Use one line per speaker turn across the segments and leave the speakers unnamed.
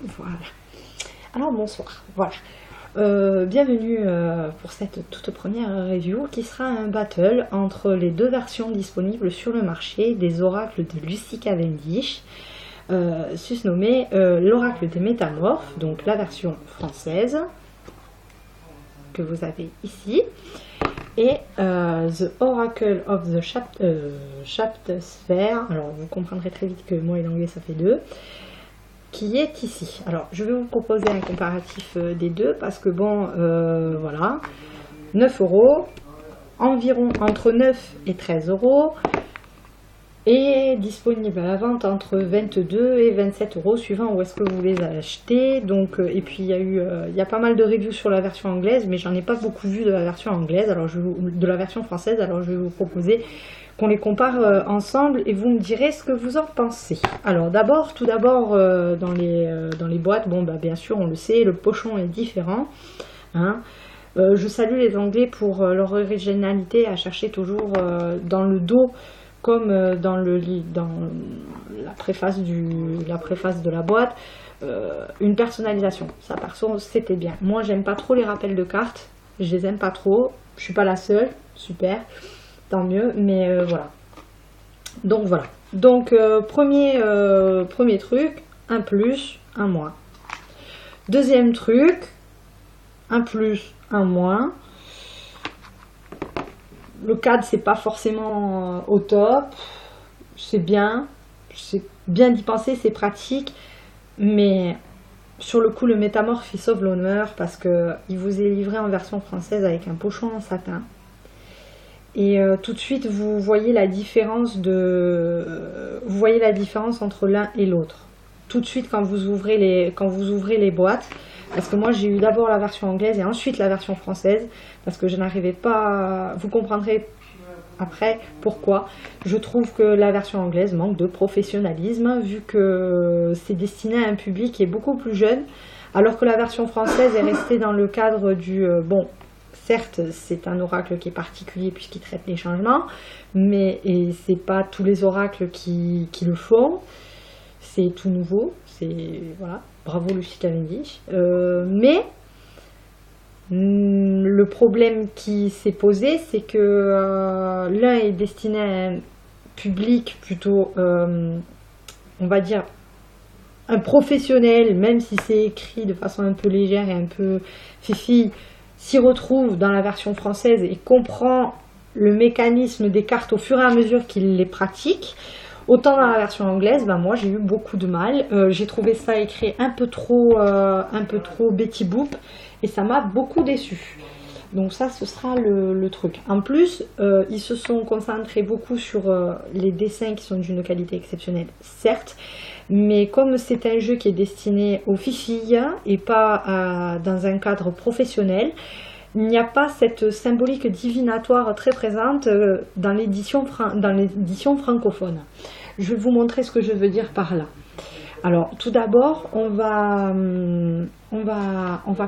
Voilà. Alors bonsoir, voilà. Bienvenue pour cette toute première review qui sera un battle entre les deux versions disponibles sur le marché des oracles de Lucy Cavendish, susnommé l'oracle des métamorphes, donc la version française que vous avez ici, et The Oracle of the Shaptsphere, alors vous comprendrez très vite que moi et l'anglais ça fait deux, qui est ici. Alors je vais vous proposer un comparatif des deux parce que bon, voilà, 9 €, environ entre 9 et 13 € et disponible à la vente entre 22 et 27 € suivant où est-ce que vous les achetez. Donc et puis il y a pas mal de reviews sur la version anglaise, mais j'en ai pas beaucoup vu de la version anglaise, alors de la version française, alors je vais vous proposer qu'on les compare ensemble et vous me direz ce que vous en pensez. Alors tout d'abord dans les boîtes, bon bah bien sûr on le sait, le pochon est différent, hein. Je salue les Anglais pour leur originalité à chercher toujours dans le dos, comme dans la préface de la boîte, une personnalisation. Ça perso c'était bien. Moi j'aime pas trop les rappels de cartes, je les aime pas trop, je suis pas la seule, super, tant mieux, mais voilà. Donc voilà. Donc premier truc, un plus, un moins. Deuxième truc, un plus, un moins. Le cadre c'est pas forcément au top, c'est bien d'y penser, c'est pratique, mais sur le coup le métamorphe il sauve l'honneur parce que il vous est livré en version française avec un pochon en satin. Et tout de suite vous voyez la différence entre l'un et l'autre. Tout de suite quand vous ouvrez les boîtes, parce que moi j'ai eu d'abord la version anglaise et ensuite la version française, parce que je n'arrivais pas, vous comprendrez après pourquoi. Je trouve que la version anglaise manque de professionnalisme, vu que c'est destiné à un public qui est beaucoup plus jeune, alors que la version française est restée dans le cadre du bon. Certes, c'est un oracle qui est particulier puisqu'il traite les changements, mais c'est pas tous les oracles qui le font. C'est tout nouveau, voilà, bravo Lucy Cavendish. Mais le problème qui s'est posé, c'est que l'un est destiné à un public plutôt, on va dire, un professionnel, même si c'est écrit de façon un peu légère et un peu fifi, s'y retrouve dans la version française et comprend le mécanisme des cartes au fur et à mesure qu'il les pratique. Autant dans la version anglaise, ben moi j'ai eu beaucoup de mal. J'ai trouvé ça écrit un peu trop Betty Boop et ça m'a beaucoup déçu. Donc ça, ce sera le truc. En plus, ils se sont concentrés beaucoup sur les dessins qui sont d'une qualité exceptionnelle, certes, mais comme c'est un jeu qui est destiné aux filles et pas dans un cadre professionnel, il n'y a pas cette symbolique divinatoire très présente dans l'édition francophone. Je vais vous montrer ce que je veux dire par là. Alors, tout d'abord, on va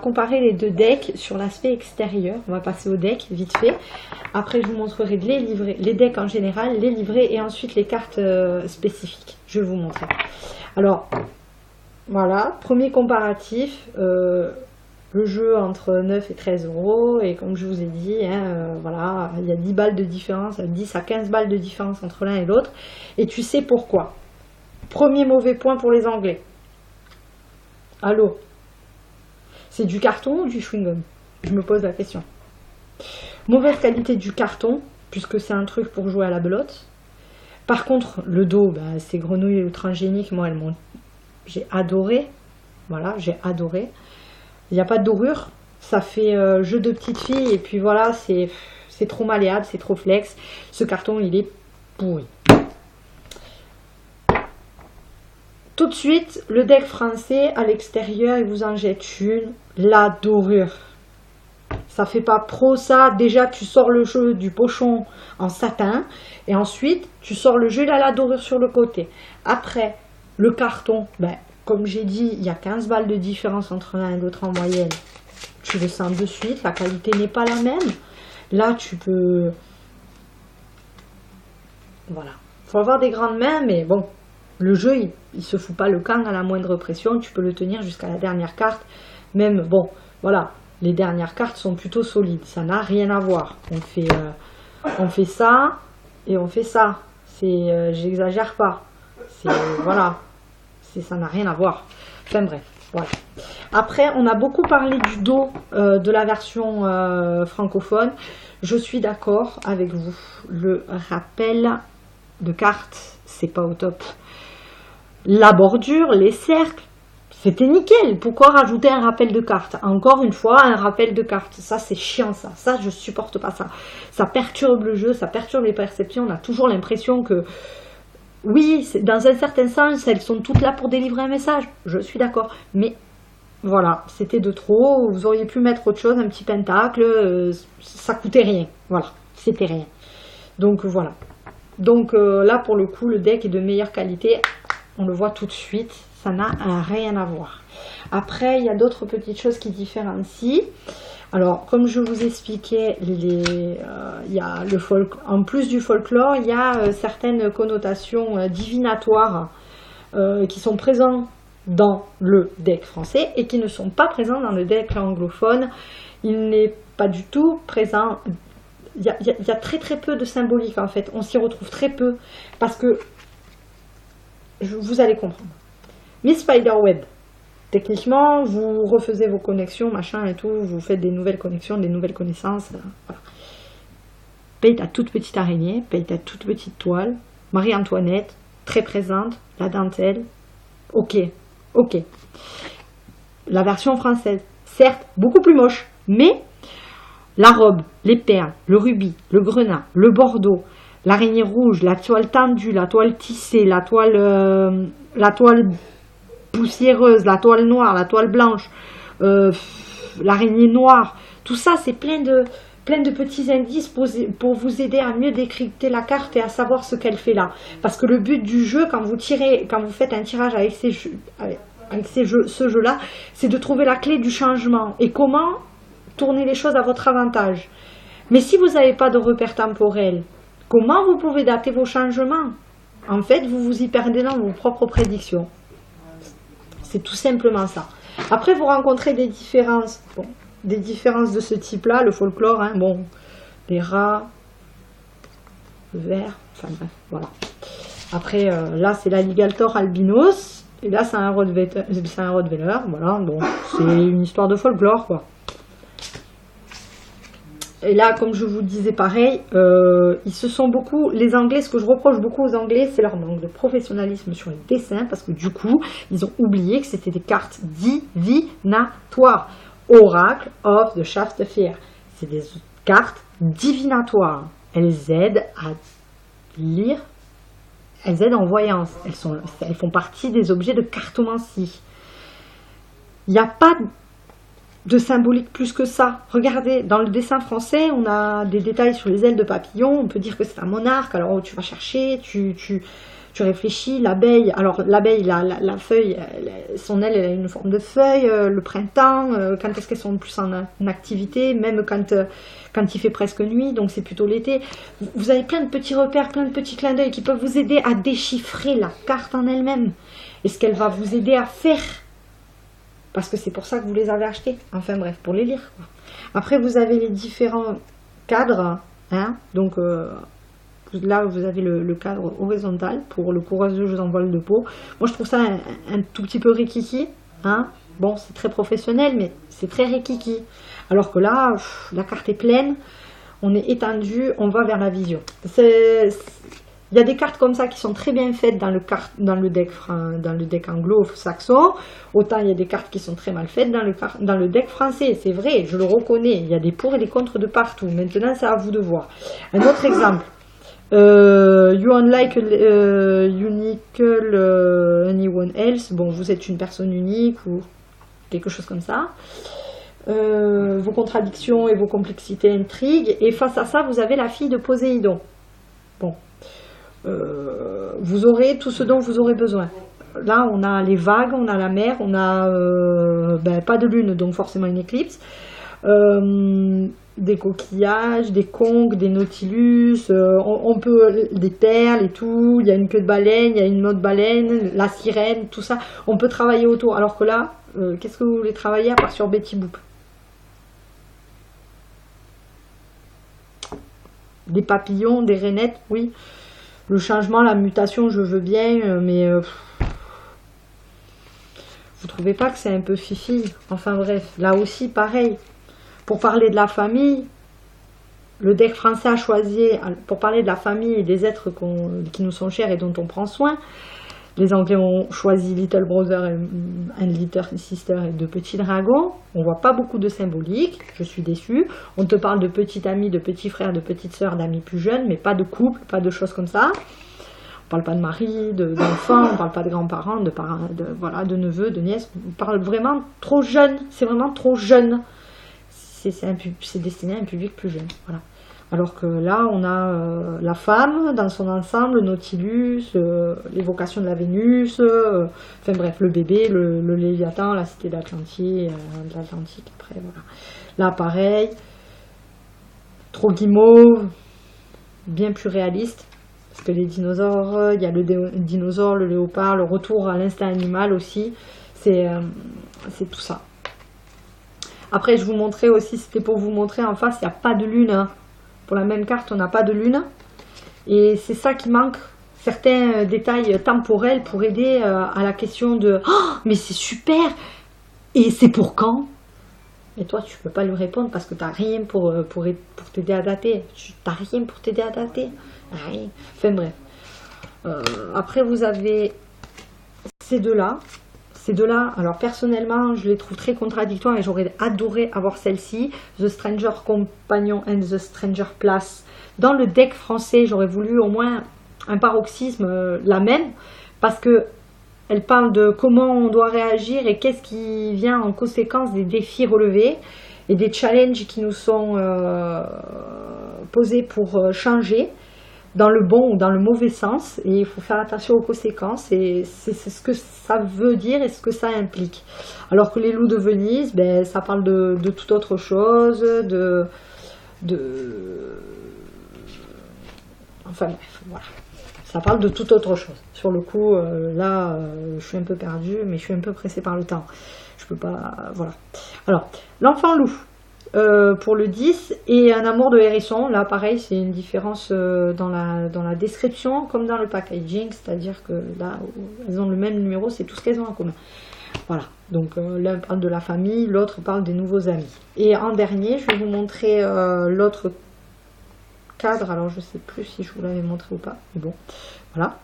comparer les deux decks sur l'aspect extérieur. On va passer au deck vite fait. Après, je vous montrerai les decks en général, les livrets et ensuite les cartes spécifiques. Je vais vous montrer. Alors, voilà, premier comparatif. Le jeu entre 9 et 13 € et comme je vous ai dit, hein, voilà, il y a 10 balles de différence, 10 à 15 balles de différence entre l'un et l'autre. Et tu sais pourquoi. Premier mauvais point pour les Anglais. Allô? C'est du carton ou du chewing-gum? Je me pose la question. Mauvaise qualité du carton, puisque c'est un truc pour jouer à la belote. Par contre, le dos, bah, ces grenouilles ultragéniques, moi, j'ai adoré. Voilà, j'ai adoré. Il n'y a pas de dorure. Ça fait jeu de petite fille. Et puis voilà, c'est trop malléable, c'est trop flex. Ce carton, il est pourri. Tout de suite, le deck français, à l'extérieur, il vous en jette une. La dorure. Ça fait pas pro ça. Déjà, tu sors le jeu du pochon en satin. Et ensuite, tu sors le jeu, il a la dorure sur le côté. Après, le carton, ben, comme j'ai dit, il y a 15 balles de différence entre l'un et l'autre en moyenne. Tu le sens de suite. La qualité n'est pas la même. Là, tu peux... Voilà. Il faut avoir des grandes mains, mais bon. Le jeu, il se fout pas le camp à la moindre pression, tu peux le tenir jusqu'à la dernière carte. Même, bon, voilà, les dernières cartes sont plutôt solides, ça n'a rien à voir. On fait ça et on fait ça. J'exagère pas. Voilà, ça n'a rien à voir. Enfin bref, voilà. Après, on a beaucoup parlé du dos de la version francophone. Je suis d'accord avec vous. Le rappel de cartes, c'est pas au top. La bordure, les cercles, c'était nickel. Pourquoi rajouter un rappel de cartes? Encore une fois, un rappel de cartes. Ça, c'est chiant, ça. Ça, je supporte pas ça. Ça perturbe le jeu, ça perturbe les perceptions. On a toujours l'impression que, oui, dans un certain sens, elles sont toutes là pour délivrer un message. Je suis d'accord. Mais voilà, c'était de trop. Vous auriez pu mettre autre chose, un petit pentacle. Ça coûtait rien. Voilà, c'était rien. Donc voilà. Donc là, pour le coup, le deck est de meilleure qualité. On le voit tout de suite. Ça n'a rien à voir. Après, il y a d'autres petites choses qui différencient. Alors, comme je vous expliquais, il y a en plus du folklore, il y a certaines connotations divinatoires qui sont présentes dans le deck français et qui ne sont pas présentes dans le deck anglophone. Il n'est pas du tout présent. Il y a très très peu de symbolique en fait. On s'y retrouve très peu parce que vous allez comprendre. Miss Spiderweb, techniquement, vous refaisez vos connexions, machin et tout, vous faites des nouvelles connexions, des nouvelles connaissances. Voilà. Paye ta toute petite araignée, paye ta toute petite toile. Marie-Antoinette, très présente, la dentelle. Ok. La version française, certes, beaucoup plus moche, mais la robe, les perles, le rubis, le grenat, le bordeaux, l'araignée rouge, la toile tendue, la toile tissée, la toile poussiéreuse, la toile noire, la toile blanche, l'araignée noire, tout ça c'est plein de petits indices pour vous aider à mieux décrypter la carte et à savoir ce qu'elle fait là. Parce que le but du jeu, quand vous faites un tirage avec ce jeu-là, c'est de trouver la clé du changement et comment tourner les choses à votre avantage. Mais si vous n'avez pas de repère temporel, comment vous pouvez dater vos changements? En fait, vous vous y perdez dans vos propres prédictions. C'est tout simplement ça. Après, vous rencontrez des différences. Bon, des différences de ce type-là, le folklore, hein, bon, les rats, le ver, enfin bref, voilà. Après, là, c'est l'alligator albinos, et là, c'est un Rottweiler, voilà, bon, c'est une histoire de folklore, quoi. Et là, comme je vous disais pareil, ils se sont beaucoup, les Anglais, ce que je reproche beaucoup aux Anglais, c'est leur manque de professionnalisme sur les dessins, parce que du coup, ils ont oublié que c'était des cartes divinatoires. Oracle of the Shaftesbury. C'est des cartes divinatoires. Elles aident à lire, elles aident en voyance. Elles font partie des objets de cartomancie. Il n'y a pas de symbolique plus que ça. Regardez, dans le dessin français, on a des détails sur les ailes de papillon. On peut dire que c'est un monarque. Alors tu vas chercher, tu réfléchis. L'abeille, alors l'abeille, la feuille, son aile, elle a une forme de feuille. Le printemps, quand est-ce qu'elles sont le plus en activité, même quand il fait presque nuit, donc c'est plutôt l'été. Vous avez plein de petits repères, plein de petits clins d'œil qui peuvent vous aider à déchiffrer la carte en elle-même et ce qu'elle va vous aider à faire. Parce que c'est pour ça que vous les avez achetés. Enfin bref, pour les lire, quoi. Après, vous avez les différents cadres. Hein, donc là, vous avez le cadre horizontal pour le courageux jeu en voile de peau. Moi, je trouve ça un tout petit peu rikiki. Hein. Bon, c'est très professionnel, mais c'est très rikiki. Alors que là, la carte est pleine. On est étendu, on va vers la vision. Il y a des cartes comme ça qui sont très bien faites dans le deck anglo-saxon. Autant il y a des cartes qui sont très mal faites dans le deck français. C'est vrai, je le reconnais. Il y a des pour et des contre de partout. Maintenant, c'est à vous de voir. Un autre exemple. You unlike unique anyone else. Bon, vous êtes une personne unique ou quelque chose comme ça. Vos contradictions et vos complexités intriguent. Et face à ça, vous avez la fille de Poséidon. Bon. Vous aurez tout ce dont vous aurez besoin. Là, on a les vagues, on a la mer, on a pas de lune, donc forcément une éclipse. des coquillages, des conques, des nautilus, on peut des perles et tout, il y a une queue de baleine, il y a une autre baleine, la sirène, tout ça, on peut travailler autour. Alors que là, qu'est-ce que vous voulez travailler à part sur Betty Boop? Des papillons, des rainettes, oui. Le changement, la mutation, je veux bien, mais vous trouvez pas que c'est un peu fifi? Enfin bref, là aussi, pareil. Pour parler de la famille, le deck français a choisi, pour parler de la famille et des êtres qui nous sont chers et dont on prend soin, les Anglais ont choisi Little Brother and Little Sister et de petits dragons. On voit pas beaucoup de symbolique, je suis déçue. On te parle de petits amis, de petits frères, de petites sœurs, d'amis plus jeunes, mais pas de couple, pas de choses comme ça. On parle pas de mari, d'enfants, on parle pas de grands-parents, voilà, de neveux, de nièces. On parle vraiment trop jeune, c'est vraiment trop jeune. C'est destiné à un public plus jeune, voilà. Alors que là, on a la femme dans son ensemble, le Nautilus, l'évocation de la Vénus, enfin bref, le bébé, le Léviathan, la cité d'Atlantique, après, voilà. Là, pareil, trop guimauve, bien plus réaliste, parce que les dinosaures, il y a le dinosaure, le léopard, le retour à l'instinct animal aussi, c'est tout ça. Après, je vous montrais aussi, c'était pour vous montrer en face, il n'y a pas de lune, hein. Pour la même carte, on n'a pas de lune. Et c'est ça qui manque, certains détails temporels pour aider à la question de « Oh, mais c'est super! Et c'est pour quand ?» Et toi, tu ne peux pas lui répondre parce que tu n'as rien pour t'aider à dater. Tu n'as rien pour t'aider à dater. Rien. Enfin bref. Après, vous avez ces deux-là. Ces deux-là, alors personnellement, je les trouve très contradictoires et j'aurais adoré avoir celle-ci, The Stranger Companion and The Stranger Place. Dans le deck français, j'aurais voulu au moins un paroxysme, la même, parce que elle parle de comment on doit réagir et qu'est-ce qui vient en conséquence des défis relevés et des challenges qui nous sont posés pour changer, dans le bon ou dans le mauvais sens, et il faut faire attention aux conséquences, et c'est ce que ça veut dire et ce que ça implique. Alors que les loups de Venise, ben, ça parle de toute autre chose, enfin bref, voilà. Ça parle de toute autre chose. Sur le coup, là, je suis un peu perdue, mais je suis un peu pressée par le temps. Je peux pas, voilà. Alors, l'enfant loup. Pour le 10 et un amour de hérisson, là pareil c'est une différence dans la description comme dans le packaging, c'est-à-dire que là elles ont le même numéro, c'est tout ce qu'elles ont en commun. Voilà, donc l'un parle de la famille, l'autre parle des nouveaux amis. Et en dernier, je vais vous montrer l'autre cadre, alors je sais plus si je vous l'avais montré ou pas, mais bon, voilà.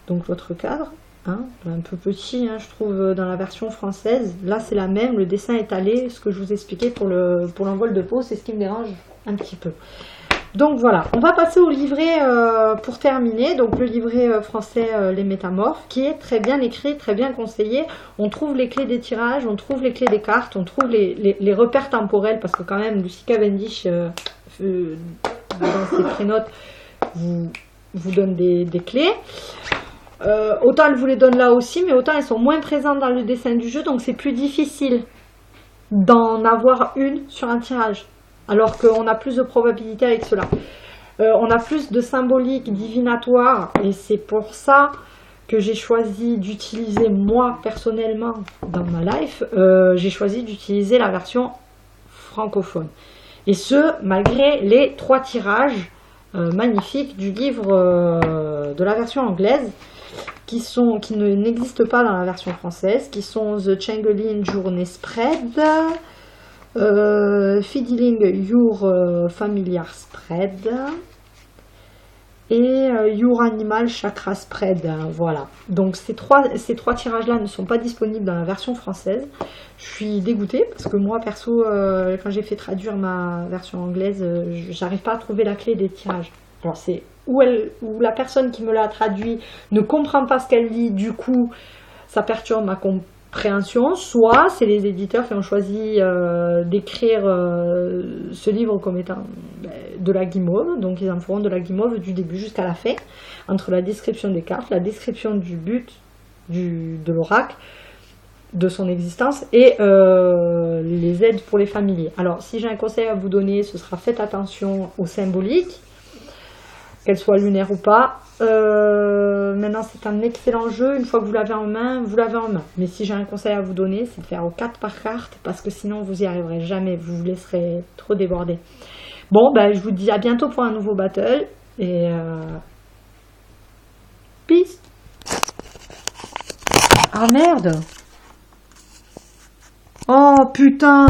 Donc l'autre cadre, hein, un peu petit, hein, je trouve, dans la version française. Là, c'est la même, le dessin est allé, ce que je vous expliquais pour l'envol de peau, c'est ce qui me dérange un petit peu. Donc voilà, on va passer au livret pour terminer. Donc le livret français Les Métamorphes, qui est très bien écrit, très bien conseillé. On trouve les clés des tirages, on trouve les clés des cartes, on trouve les repères temporels, parce que quand même, Lucy Cavendish, dans ses prénotes, vous donne des clés. Autant elle vous les donne là aussi, mais autant elles sont moins présentes dans le dessin du jeu, donc c'est plus difficile d'en avoir une sur un tirage, alors qu'on a plus de probabilité avec cela. On a plus de symbolique divinatoire, et c'est pour ça que j'ai choisi d'utiliser, moi personnellement, dans ma life, j'ai choisi d'utiliser la version francophone. Et ce, malgré les 3 tirages magnifiques du livre de la version anglaise, qui n'existent pas dans la version française, qui sont The Changeling Journey Spread, Fiddling Your Familiar Spread et Your Animal Chakra Spread. Voilà. Donc ces trois tirages-là ne sont pas disponibles dans la version française. Je suis dégoûtée parce que moi, perso, quand j'ai fait traduire ma version anglaise, j'arrive pas à trouver la clé des tirages. Alors c'est où la personne qui me l'a traduit ne comprend pas ce qu'elle lit, du coup ça perturbe ma compréhension, soit c'est les éditeurs qui ont choisi d'écrire ce livre comme étant de la guimauve, donc ils en feront de la guimauve du début jusqu'à la fin, entre la description des cartes, la description du but de l'oracle, de son existence et les aides pour les familiers. Alors, si j'ai un conseil à vous donner, ce sera faites attention aux symboliques, qu'elles soient lunaires ou pas. Maintenant, c'est un excellent jeu. Une fois que vous l'avez en main, vous l'avez en main. Mais si j'ai un conseil à vous donner, c'est de faire au 4 par carte, parce que sinon, vous y arriverez jamais. Vous vous laisserez trop déborder. Bon, ben, je vous dis à bientôt pour un nouveau battle. Et peace. Ah merde! Oh putain!